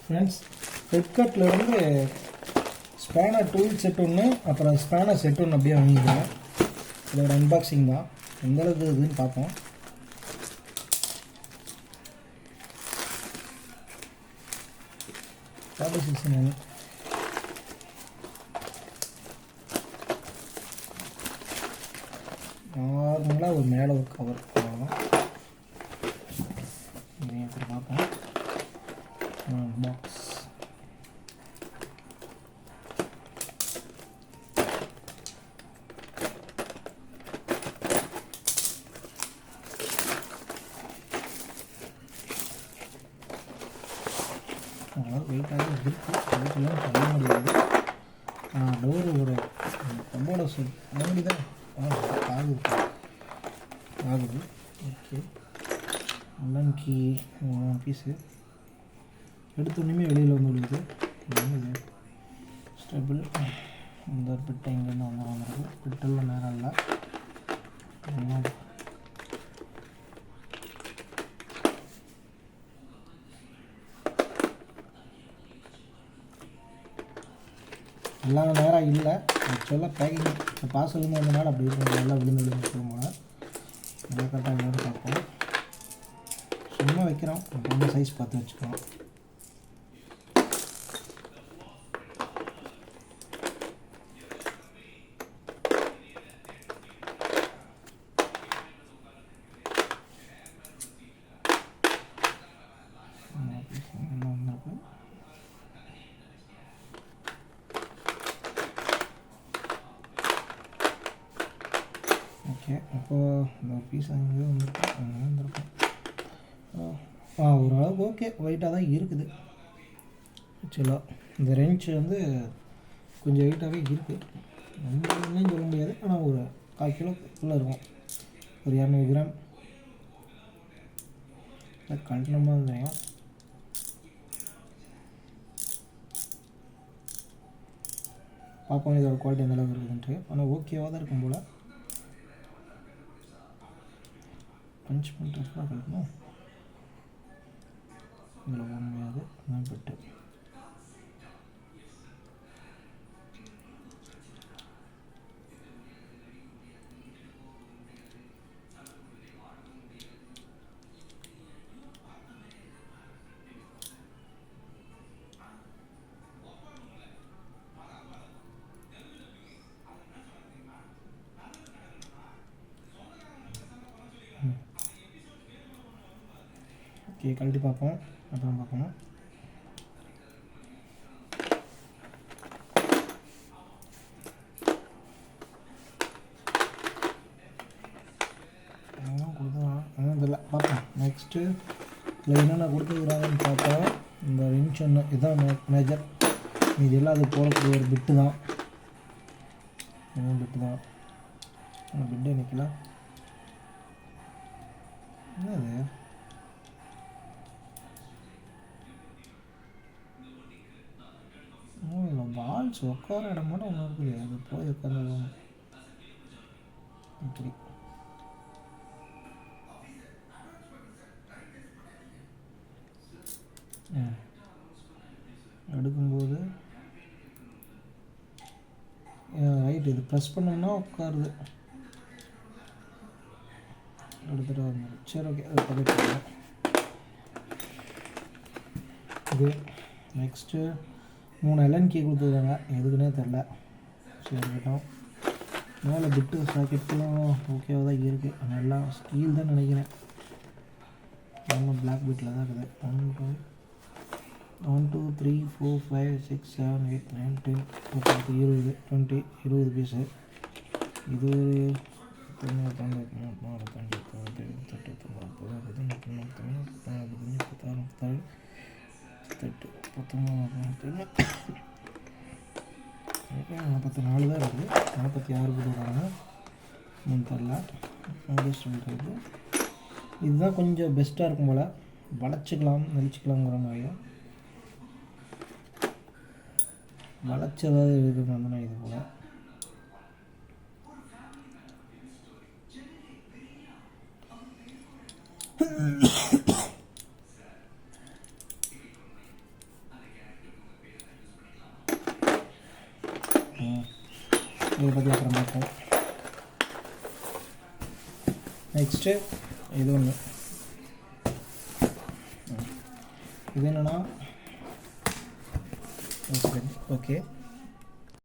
Friends, ஃப்ளிப்கார்ட்லேருந்து spanner tool set ஒன்று, அப்புறம் spanner set ஒன்று அப்படியே வாங்கிக்கிறேன். இதோட அன்பாக்சிங் தான், எந்தளவுக்கு இருக்குதுன்னு பார்ப்போம். நார்மலாக ஒரு மேலே ஒரு கவர் போகலாம். இதையும் பார்ப்போம். பாக்ஸ் வெயிட்டாக இருக்குது, அதுக்கெல்லாம் சொல்ல முடியாது. டோரு ஒரு கம்போட சொல் வாங்கி தான் ஆகுது. ஓகே, அன்னைக்கு பீஸு எடுத்தோடனே வெளியில் வந்து விடுது. ஸ்டெபிள் இந்த பிட்டை இங்கேருந்து வந்துருக்கு. பிட்டெல்லாம் நேரம் இல்லை. எல்லாம் நேரம் இல்லை. ஆக்சுவலாக பேக்கிங் பார்சல் வந்தனால அப்படி இருக்கும், எல்லாம் விழுந்து போல. நல்லா கரெக்டாக என்னோட பார்ப்போம். சும்மா வைக்கிறோம், ரொம்ப சைஸ் பார்த்து வச்சுக்கிறோம். ஓகே, அப்போது இந்த பீஸ் அங்கே வந்துருக்கோம். ஓரளவுக்கு ஓகே, வெயிட்டாக தான் இருக்குது. ஆக்சுவலாக இந்த ரெஞ்ச் வந்து கொஞ்சம் வெயிட்டாகவே இருக்குது. ரொம்ப சொல்ல முடியாது, ஆனால் ஒரு 1/4 கிலோக்குள்ளே இருக்கும். ஒரு 200 கிராம் கண்டிப்பாக தெரியும். பார்ப்போம் இதோட குவாலிட்டி எந்த அளவுக்கு இருக்குதுன்ட்டு. ஆனால் ஓகேவாக தான் இருக்கும் போல். பஞ்ச் பண்ணுறதுலாம் கிடைக்கணும். இதில் போக முடியாது, அதான் பெட்டு. ஓகே, கழட்டி பார்ப்போம், அப்புறம் பார்க்கணும். தெரியல, பார்ப்போம். நெக்ஸ்ட்டு இதில் என்னென்ன கொடுத்துருக்குறாங்கன்னு பார்த்தா, இந்த ரிங்ச் ஒன்று இதுதான் மேஜர். இது எல்லாம் அது போடக்கூடிய ஒரு பிட்டு தான். பிட்டு நிற்கலாம். என்னது பால்ஸ் உட்கார இடம் மட்டும் ஒன்று இருக்குது. அது போய் உட்காந்து இப்படி எடுக்கும்போது ரைட் இது ப்ரெஸ் பண்ணோம்னா உட்காருது. எடுத்துகிட்டு வரணும். சரி, ஓகே, அது பக்கத்து. இது நெக்ஸ்ட்டு 3 LN கீ கொடுத்துருக்காங்க, எதுக்குன்னே தெரில. சரி, இருக்கட்டும். மேலே பிட்டு சாக்கெட்லாம் ஓகேவாக தான் இருக்குது. நல்லா ஸ்டீல் தான் நினைக்கிறேன். ரொம்ப பிளாக் பிட்டில் தான் இருக்குது. 1 2 3 4 5 6 7 8 9 10 20 20 பீஸு. இது ஒரு 19 44 தான் இருக்குது. 46 கொடுக்குறாங்க, தெரில. சொல்கிறது இதுதான் கொஞ்சம் பெஸ்ட்டாக இருக்கும் போல். வளைச்சிக்கலாம், நெளிச்சிக்கலாங்கிற மாதிரியும் வளைச்சதாவது இருக்குது அந்த மாதிரி இது போல். இதை பற்றி அப்புறம் பார்ப்போம். நெக்ஸ்ட்டு இது ஒன்று, இது என்னென்னா ஓகே